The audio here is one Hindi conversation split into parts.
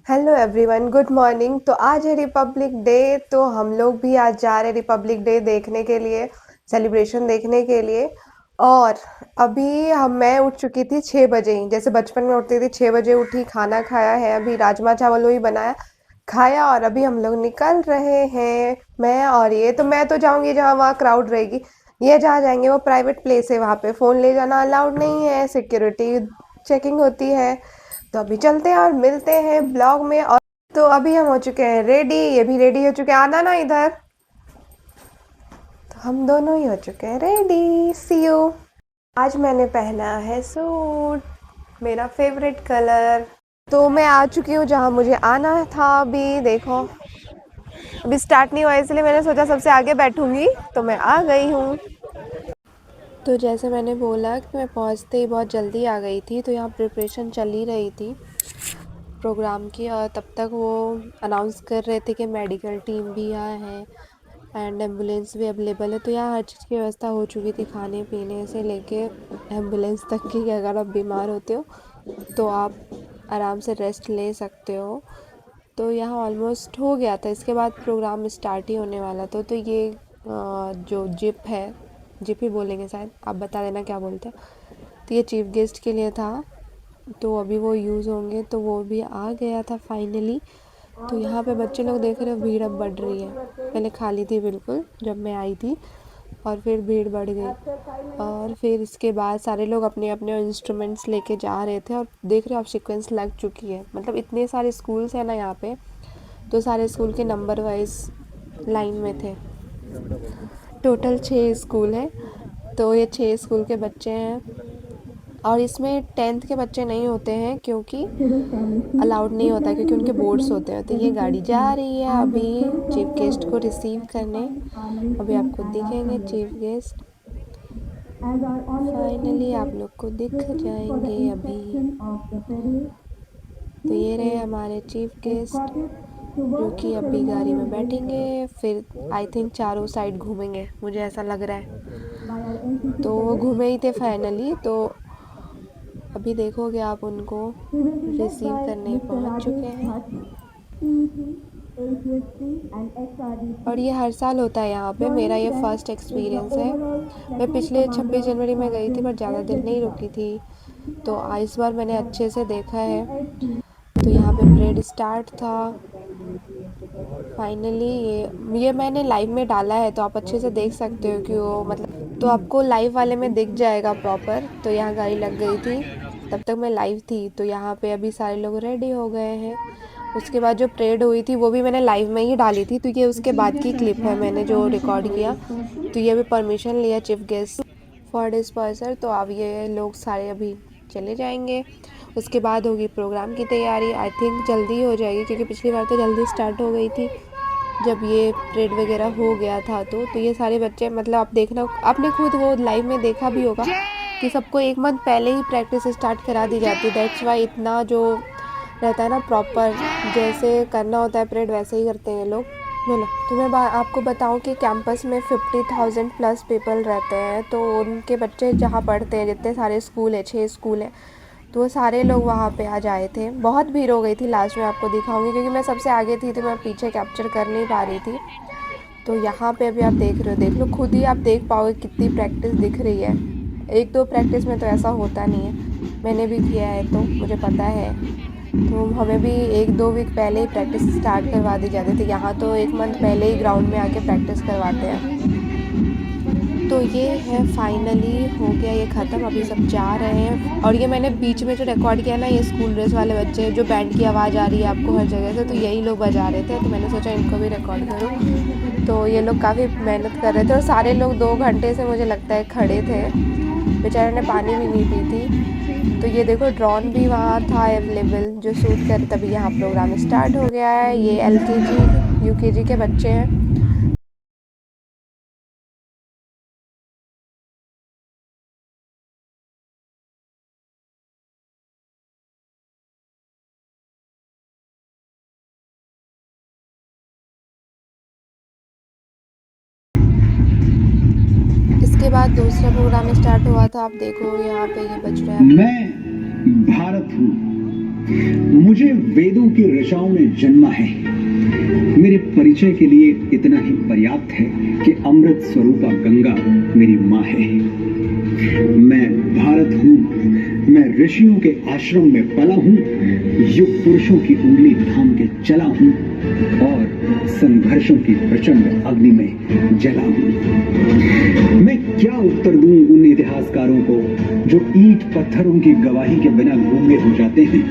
Hello everyone, good morning. तो आज है रिपब्लिक डे, तो हम लोग भी आज जा रहे हैं रिपब्लिक डे देखने के लिए, सेलिब्रेशन देखने के लिए। और अभी मैं उठ चुकी थी 6 बजे ही, जैसे बचपन में उठती थी 6 बजे उठी, खाना खाया है, अभी राजमा चावल वही बनाया खाया और अभी हम लोग निकल रहे हैं। मैं और ये तो मैं तो जाऊंगी जहाँ वहाँ क्राउड रहेगी, ये जहाँ जाएंगे वो प्राइवेट प्लेस है, वहाँ पे फ़ोन ले जाना अलाउड नहीं है, सिक्योरिटी चेकिंग होती है। तो अभी चलते हैं और मिलते हैं ब्लॉग में। और तो अभी हम हो चुके हैं रेडी, ये भी रेडी हो चुके हैं, आना ना इधर। तो हम दोनों ही हो चुके हैं रेडी, सी यू। आज मैंने पहना है सूट, मेरा फेवरेट कलर। तो मैं आ चुकी हूँ जहाँ मुझे आना था। अभी देखो, अभी स्टार्ट नहीं हुआ इसलिए मैंने सोचा सबसे आगे बैठूंगी, तो मैं आ गई हूँ। तो जैसे मैंने बोला कि मैं पहुँचते ही बहुत जल्दी आ गई थी, तो यहाँ प्रिपरेशन चल ही रही थी प्रोग्राम की, और तब तक वो अनाउंस कर रहे थे कि मेडिकल टीम भी यहाँ है एंड एम्बुलेंस भी अवेलेबल है। तो यहाँ हर चीज़ की व्यवस्था हो चुकी थी, खाने पीने से लेके एम्बुलेंस तक की, कि अगर आप बीमार होते हो तो आप आराम से रेस्ट ले सकते हो। तो यहाँ ऑलमोस्ट हो गया था, इसके बाद प्रोग्राम स्टार्ट ही होने वाला था। तो ये जो जिप है, जिप ही बोलेंगे शायद, आप बता देना क्या बोलते हैं। तो ये चीफ गेस्ट के लिए था, तो अभी वो यूज़ होंगे, तो वो भी आ गया था फाइनली। तो यहाँ पे बच्चे लोग देख रहे हो, भीड़ अब बढ़ रही है। पहले खाली थी बिल्कुल जब मैं आई थी, और फिर भीड़ बढ़ गई, और फिर इसके बाद सारे लोग अपने अपने इंस्ट्रूमेंट्स लेके जा रहे थे। और देख रहे हो आप, सीक्वेंस लग चुकी है, मतलब इतने सारे स्कूल्स हैं ना यहाँ पे, तो सारे स्कूल के नंबर वाइज लाइन में थे। टोटल 6 स्कूल हैं, तो ये 6 स्कूल के बच्चे हैं। और इसमें 10th के बच्चे नहीं होते हैं, क्योंकि अलाउड नहीं होता, क्योंकि उनके बोर्ड्स होते हैं। तो ये गाड़ी जा रही है अभी चीफ गेस्ट को रिसीव करने। अभी आपको दिखेंगे चीफ गेस्ट, फाइनली आप लोग को दिख जाएंगे अभी। तो ये रहे हमारे चीफ गेस्ट, जो कि अभी गाड़ी में बैठेंगे, फिर आई थिंक चारों साइड घूमेंगे, मुझे ऐसा लग रहा है। तो वो घूमे ही थे फाइनली, तो अभी देखोगे आप उनको रिसीव करने पहुंच चुके हैं। और ये हर साल होता है यहाँ पे, मेरा ये फर्स्ट एक्सपीरियंस है। मैं पिछले 26 जनवरी में गई थी, पर ज़्यादा दिन नहीं रुकी थी, तो इस बार मैंने अच्छे से देखा है। तो यहाँ पे परेड स्टार्ट था फाइनली। ये मैंने लाइव में डाला है, तो आप अच्छे से देख सकते हो कि वो, मतलब तो आपको लाइव वाले में दिख जाएगा प्रॉपर। तो यहाँ गाड़ी लग गई थी, तब तक मैं लाइव थी। तो यहाँ पे अभी सारे लोग रेडी हो गए हैं। उसके बाद जो परेड हुई थी वो भी मैंने लाइव में ही डाली थी, तो ये उसके बाद की क्लिप है, मैंने जो रिकॉर्ड किया। तो ये भी परमिशन लिया चीफ गेस्ट फॉर डिस्पर्सर। तो अब ये लोग सारे अभी चले जाएंगे, उसके बाद होगी प्रोग्राम की तैयारी। आई थिंक जल्दी हो जाएगी, क्योंकि पिछली बार तो जल्दी स्टार्ट हो गई थी जब ये परेड वगैरह हो गया था। तो ये सारे बच्चे, मतलब आप देखना, आपने खुद वो लाइव में देखा भी होगा कि सबको 1 मंथ पहले ही प्रैक्टिस स्टार्ट करा दी जाती है। दैट्स वाई इतना जो रहता है ना प्रॉपर, जैसे करना होता है परेड वैसे ही करते हैं लोग। बोलो, तो मैं आपको बताऊं कि कैंपस में 50,000 प्लस पीपल रहते हैं। तो उनके बच्चे जहाँ पढ़ते हैं, जितने सारे स्कूल है, 6 स्कूल है, तो वो सारे लोग वहाँ पे आ जाए थे। बहुत भीड़ हो गई थी, लास्ट में आपको दिखाऊंगी, क्योंकि मैं सबसे आगे थी तो मैं पीछे कैप्चर कर नहीं पा रही थी। तो यहाँ पे अभी आप देख रहे हो, देख लो खुद ही, आप देख पाओगे कितनी प्रैक्टिस दिख रही है। 1-2 प्रैक्टिस में तो ऐसा होता नहीं है, मैंने भी किया है तो मुझे पता है। तो हमें भी 1-2 वीक पहले ही प्रैक्टिस स्टार्ट करवा दी जाती थी। यहाँ तो 1 मंथ पहले ही ग्राउंड में आके प्रैक्टिस करवाते हैं। तो ये है फाइनली हो गया ये ख़त्म, अभी सब जा रहे हैं। और ये मैंने बीच में जो रिकॉर्ड किया ना, ये स्कूल ड्रेस वाले बच्चे, जो बैंड की आवाज़ आ रही है आपको हर जगह से, तो यही लोग बजा रहे थे। तो मैंने सोचा इनको भी रिकॉर्ड करूँ। तो ये लोग काफ़ी मेहनत कर रहे थे, और सारे लोग 2 घंटे से मुझे लगता है खड़े थे, बेचारों ने पानी भी नहीं पी थी। तो ये देखो, ड्रोन भी वहाँ था अवेलेबल जो शूट कर। तभी यहाँ प्रोग्राम स्टार्ट हो गया है। ये LKG UKG के बच्चे हैं। इसके बाद दूसरा प्रोग्राम स्टार्ट हुआ था, आप देखो यहाँ पे ये बज रहा है। मैं भारत हूँ, मुझे वेदों की ऋचाओं में जन्मा है। मेरे परिचय के लिए इतना ही पर्याप्त है कि अमृत स्वरूपा गंगा मेरी माँ है। मैं भारत हूँ, मैं ऋषियों के आश्रम में पला हूँ, युग पुरुषों की उंगली थाम के चला हूँ और संघर्षों की प्रचंड अग्नि में जला हूँ। मैं क्या उत्तर दूं उन इतिहासकारों को जो ईंट पत्थरों की गवाही के बिना गूंगे हो जाते हैं।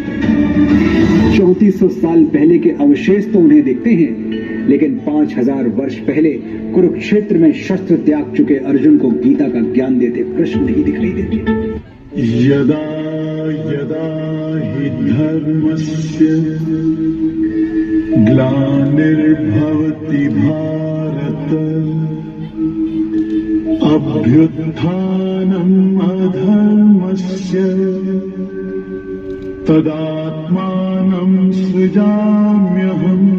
3400 साल पहले के अवशेष तो उन्हें दिखते हैं, लेकिन 5000 वर्ष पहले कुरुक्षेत्र में शस्त्र त्याग चुके अर्जुन को गीता का ज्ञान देते कृष्ण नहीं दिखाई देते। यदा यदा हि धर्मस्य ग्लानिर्भवति भारत अभ्युत्थानम् अधर्मस्य तदात्मानं सृजाम्यहम्।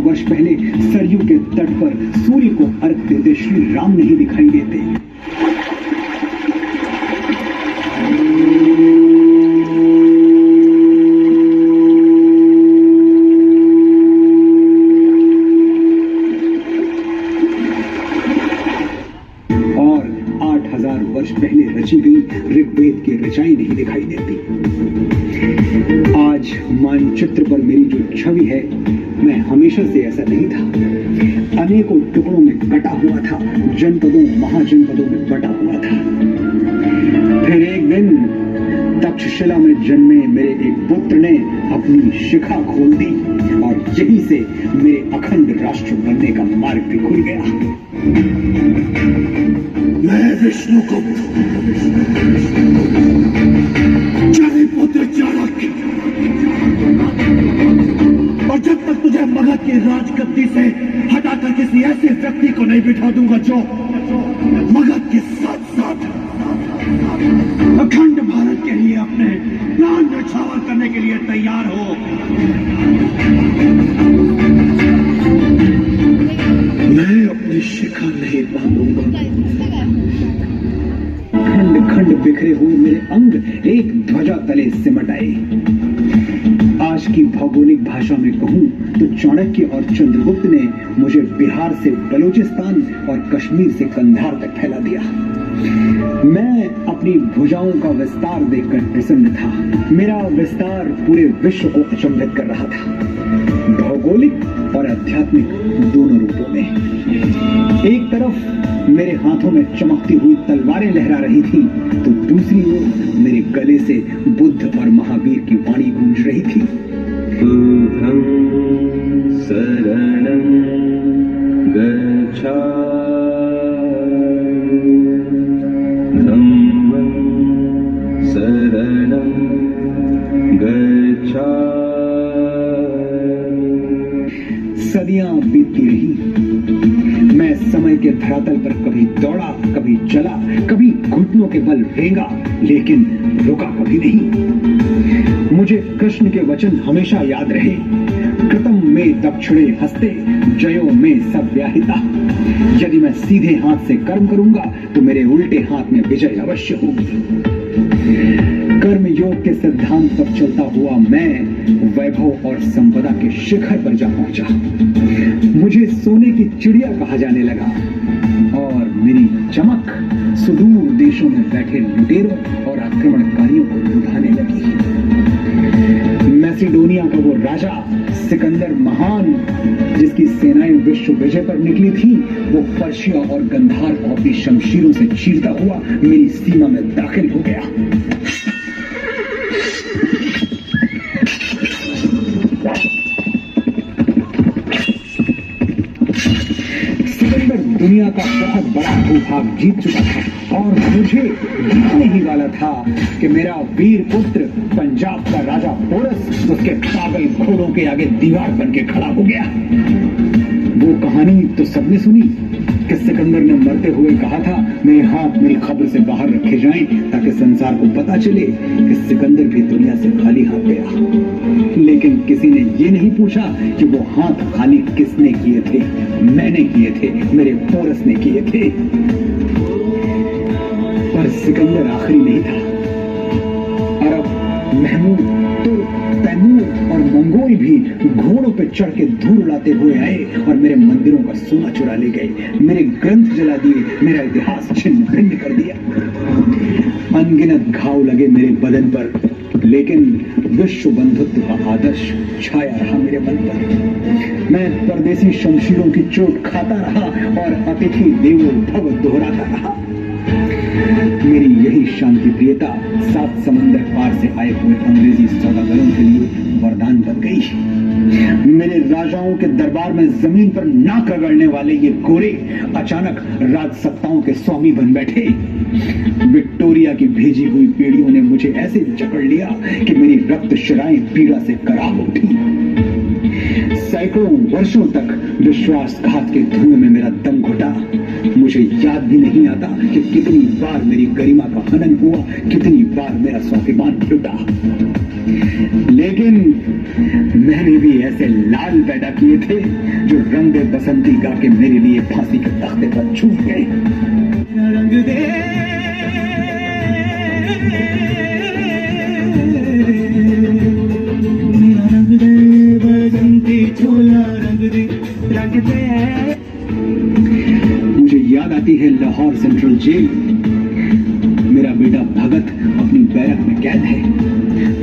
वर्ष पहले सरयू के तट पर सूर्य को अर्घ देते श्री राम नहीं दिखाई देते। और 8000 वर्ष पहले रची गई ऋग्वेद की रचाई नहीं दिखाई देती। आज मानचित्र पर मेरी जो छवि है, मैं हमेशा से ऐसा नहीं था। अनेकों टुकड़ों में कटा हुआ था, जनपदों महाजनपदों में बटा हुआ था। फिर एक दिन तक्षशिला में जन्मे मेरे एक पुत्र ने अपनी शिखा खोल दी और यहीं से मेरे अखंड राष्ट्र बनने का मार्ग भी खुल गया। मैं विष्णुगुप्त पुत्र चाणक्य, और जब तक तुझे मगध की राजगद्दी से हटाकर किसी ऐसे व्यक्ति को नहीं बिठा दूंगा जो मगध के साथ साथ अखंड भारत के लिए अपने प्राण न्यौछावर करने के लिए तैयार हो, मैं अपनी शिखा नहीं बांधूंगा। खंड खंड बिखरे हुए मेरे अंग एक ध्वजा तले सिमट आए। आज की भौगोलिक भाषा में कहूं तो चाणक्य और चंद्रगुप्त ने मुझे बिहार से बलूचिस्तान और कश्मीर से कंधार तक फैला दिया। मैं अपनी भुजाओं का विस्तार देखकर प्रसन्न था। मेरा विस्तार पूरे विश्व को अचंभित कर रहा था, भौगोलिक और आध्यात्मिक दोनों रूपों में। एक तरफ मेरे हाथों में चमकती हुई तलवारें लहरा रही थी, तो दूसरी ओर मेरे गले से बुद्ध और महावीर की वाणी गूंज रही थी। बुद्धं शरणं गच्छामि, धम्मं शरणं गच्छामि। सदियां बीतती रही। मैं समय के धरातल पर कभी दौड़ा, कभी चला, कभी घुटनों के बल रेंगा, लेकिन रुका कभी नहीं। मुझे कृष्ण के वचन हमेशा याद रहे, कृतम में दक्षिणे हस्ते, जयो में सव्याहिता। यदि मैं सीधे हाथ से कर्म करूंगा तो मेरे उल्टे हाथ में विजय अवश्य होगी। कर्म योग के सिद्धांत पर चलता हुआ मैं वैभव और संपदा के शिखर पर जा पहुंचा। मुझे सोने की चिड़िया कहा जाने लगा और मेरी चमक सुदूर देशों में बैठे लुटेरों और आक्रमणकारियों को लुभाने लगी। मैसिडोनिया का वो राजा सिकंदर महान, जिसकी सेनाएं विश्व विजय पर निकली थी, वो पर्शिया और गंधार को अपनी शमशीरों से चीरता हुआ मेरी सीमा में दाखिल हो गया। सिकंदर दुनिया का बहुत बड़ा भूभाग जीत चुका था और मुझे जीतने ही वाला था कि मेरा वीर पुत्र पंजाब का राजा पोरस उसके पागल घोड़ों के आगे दीवार बन के खड़ा हो गया। वो कहानी तो सबने सुनी कि सिकंदर ने मरते हुए कहा था मेरे हाथ मेरी खबर से बाहर रखे जाएं ताकि संसार को पता चले कि सिकंदर भी दुनिया से खाली हाथ गया। लेकिन किसी ने ये नहीं पूछा कि वो हाथ खाली किसने किए थे। मैंने किए थे, मेरे पोरस ने किए थे। पर सिकंदर आखिरी नहीं था। अरब, महमूद, तुर्क, तैमूर और मंगोल भी घोड़ों पे चढ़ के धूल उड़ाते हुए आए और मेरे मंदिरों का सोना चुरा ले गए, मेरे ग्रंथ जला दिए, मेरा इतिहास छिन्न भिन्न कर दिया। अनगिनत घाव लगे मेरे बदन पर, लेकिन विश्व बंधुत्व का आदर्श छाया रहा मेरे मन पर। मैं परदेसी शमशीरों की चोट खाता रहा और अतिथि देवो भव दोहराता रहा। मेरी यही शांति प्रियता 7 समंदर पार से आए हुए अंग्रेजी सौदागरों के लिए वरदान बन गई। मेरे राजाओं के दरबार में जमीन पर नाक रगड़ने वाले ये गोरे अचानक राजसत्ताओं के स्वामी बन बैठे। विक्टोरिया की भेजी हुई पीढ़ियों ने मुझे ऐसे जकड़ लिया कि मेरी रक्त शिराएं पीड़ा से कराह उठी। सैकड़ों वर्षों तक विश्वासघात के धुएं में मेरा दम घुटा। मुझे याद भी नहीं आता कि कितनी बार मेरी गरिमा का हनन हुआ, कितनी बार मेरा स्वाभिमान लुटा। लेकिन मैंने भी ऐसे लाल पैदा किए थे जो रंग बसंती गा के मेरे लिए फांसी के तख्ते पर छूट गए। रंग दे मेरा रंग दे बसंती छोला रंग दे रंग दे। मुझे याद आती है लाहौर सेंट्रल जेल। मेरा बेटा भगत अपनी बैरक में कैद है।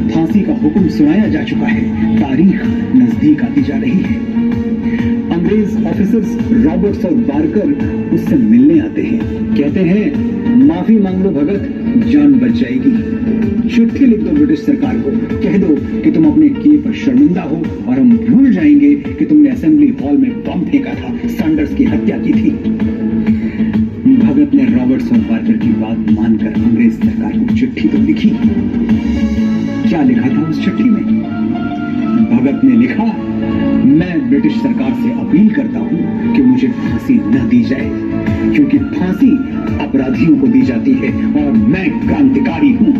फांसी का हुक्म सुनाया जा चुका है। तारीख नजदीक आती जा रही है। अंग्रेज ऑफिसर्स रॉबर्ट्स और बारकर उससे मिलने आते हैं। कहते हैं माफी मांग लो भगत, जान बच जाएगी। चिट्ठी लिख दो ब्रिटिश सरकार को, कह दो कि तुम अपने किए पर शर्मिंदा हो और हम भूल जाएंगे कि तुमने असेंबली हॉल में बम फेंका था, सैंडर्स की हत्या की थी। भगत ने रॉबर्ट्स और बारकर की बात मानकर अंग्रेज सरकार को चिट्ठी तो लिखी। क्या लिखा था उस चिट्ठी में? भगत ने लिखा, मैं ब्रिटिश सरकार से अपील करता हूं कि मुझे फांसी न दी जाए, क्योंकि फांसी अपराधियों को दी जाती है और मैं क्रांतिकारी हूं,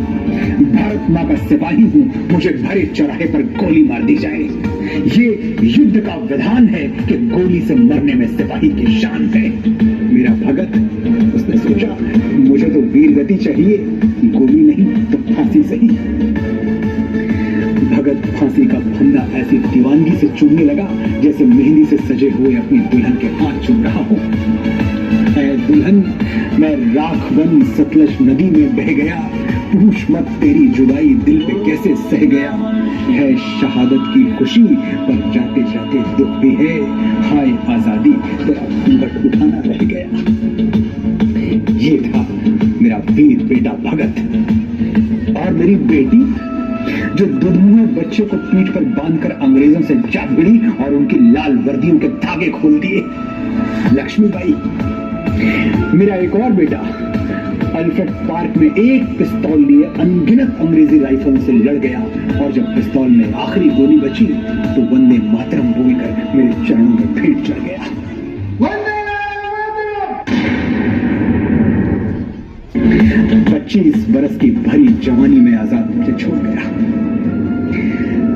भारत मां का सिपाही हूं। मुझे भरे चौराहे पर गोली मार दी जाए। ये युद्ध का विधान है कि गोली से मरने में सिपाही की शान है। मेरा भगत, उसने सोचा मुझे तो वीर गति चाहिए, गोली नहीं तो फांसी सही। भगत फांसी का फंदा ऐसी दीवानगी से चूमने लगा जैसे मेहंदी से सजे हुए अपनी दुल्हन के हाथ चूम रहा हो। ऐ दुल्हन, मैं राख बन सतलज नदी में बह गया, पूछ मत तेरी जुदाई दिल पे कैसे सह गया। है शहादत की खुशी पर जाते जाते दुख भी है, हाय आजादी तेरा घूंघट उठाना रह गया। ये था मेरा वीर बेटा भगत। और मेरी बेटी जो दुधमुए बच्चे को पीठ पर बांधकर अंग्रेजों से जा भिड़ी और उनकी लाल वर्दियों के धागे खोल दिए, लक्ष्मीबाई। मेरा एक और बेटा अल्फ्रेड पार्क में एक पिस्तौल लिए अनगिनत अंग्रेजी राइफलों से लड़ गया और जब पिस्तौल में आखिरी गोली बची तो वंदे मातरम बोलकर मेरे चरणों में भेंट चढ़ गया। 25 बरस की भरी जवानी में आजाद मुझे छोड़ गया।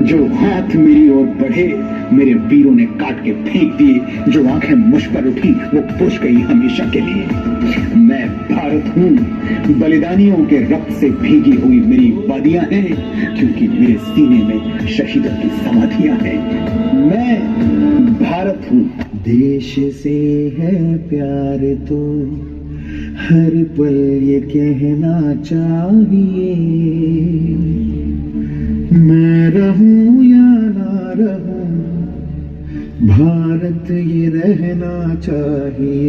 जो हाथ मेरी ओर बढ़े मेरे वीरों ने काट के फेंक दिए, जो आंखें मुझ पर उठी वो बुझ गई हमेशा के लिए। मैं भारत हूँ, बलिदानियों के रक्त से भीगी हुई मेरी वादियां हैं, क्योंकि मेरे सीने में शहीदों की समाधियां हैं। मैं भारत हूँ। देश से है प्यार तो हर पल ये कहना चाहिए, मैं रहूं या ना रहूं भारत ये रहना चाहिए।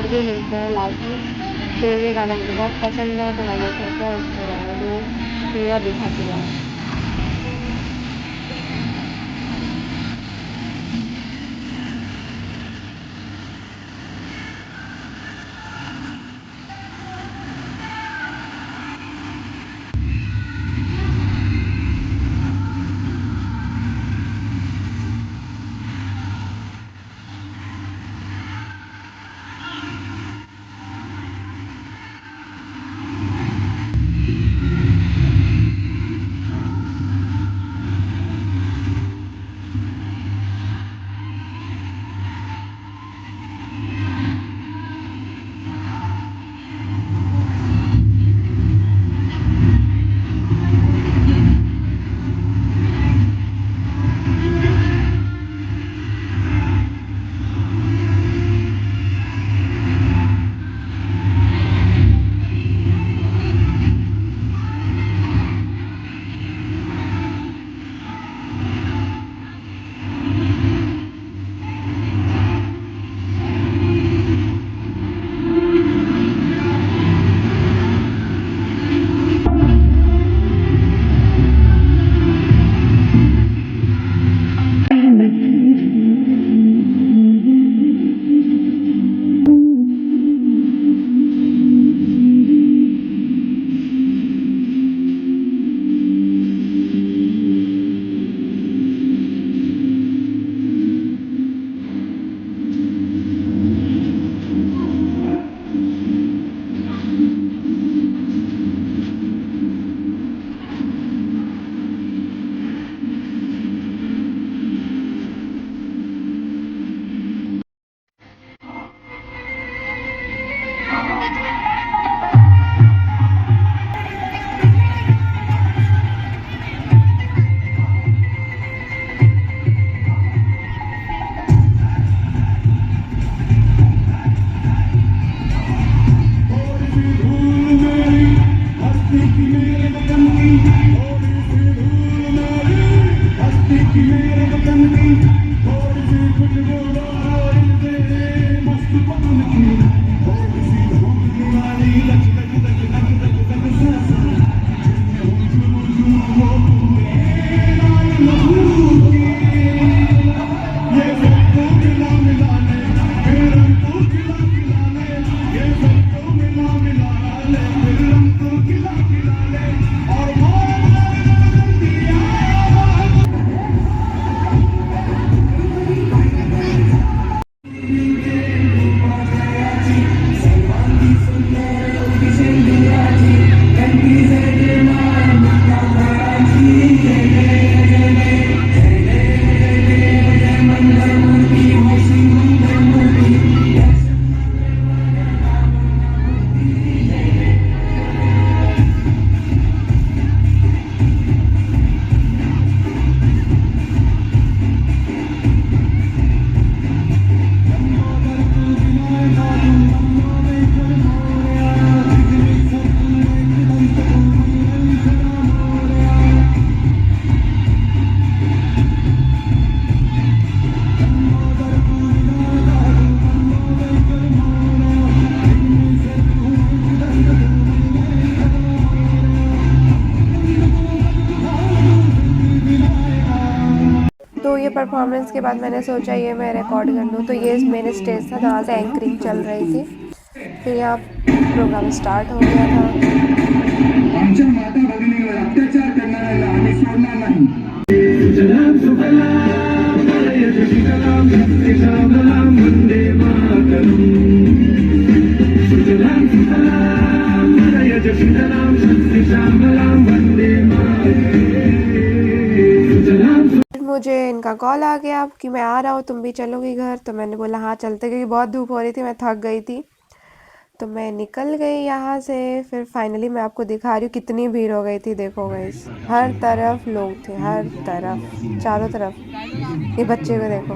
और भी मिलते हैं लाइक फिर भी गाना मुझे बहुत पसंद है, तो मैंने सोचा उसको गाना दूँ, पूरा दिखाती है। तो ये परफॉर्मेंस के बाद मैंने सोचा ये मैं रिकॉर्ड कर लूँ। तो ये मेन स्टेज था जहाँ से एंकरिंग चल रही थी। फिर यहाँ प्रोग्राम स्टार्ट हो गया था। आमच्या माता भगिनीवर अत्याचार करणाऱ्याला आम्ही सोडणार नाही। वंदे मातरम। वंदे फिर मुझे इनका कॉल आ गया कि मैं आ रहा हूँ, तुम भी चलोगी घर। तो मैंने बोला हाँ चलते, क्योंकि बहुत धूप हो रही थी, मैं थक गई थी। तो मैं निकल गई यहाँ से। फिर फाइनली मैं आपको दिखा रही हूँ कितनी भीड़ हो गई थी। देखो गाइस, हर तरफ लोग थे, हर तरफ, चारों तरफ। ये बच्चे को देखो।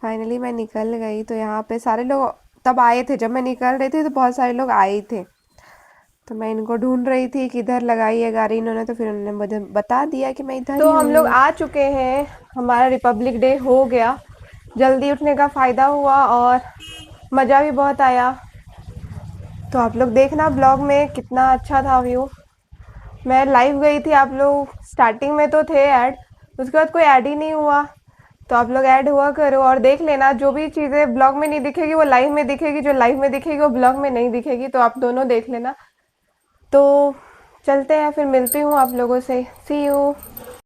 फाइनली मैं निकल गई। तो यहाँ पे सारे लोग तब आए थे, जब मैं निकल रही थी तो बहुत सारे लोग आए ही थे। तो मैं इनको ढूंढ रही थी कि इधर लगाई है गाड़ी इन्होंने। तो फिर उन्होंने मुझे बता दिया कि मैं इधर। तो हम लोग आ चुके हैं, हमारा रिपब्लिक डे हो गया। जल्दी उठने का फ़ायदा हुआ और मज़ा भी बहुत आया। तो आप लोग देखना ब्लॉग में कितना अच्छा था व्यू। मैं लाइव गई थी, आप लोग स्टार्टिंग में तो थे ऐड, उसके बाद कोई ऐड ही नहीं हुआ। तो आप लोग ऐड हुआ करो और देख लेना, जो भी चीज़ें ब्लॉग में नहीं दिखेगी वो लाइव में दिखेगी, जो लाइव में दिखेगी वो ब्लॉग में नहीं दिखेगी, तो आप दोनों देख लेना। तो चलते हैं, फिर मिलती हूँ आप लोगों से। सी यू।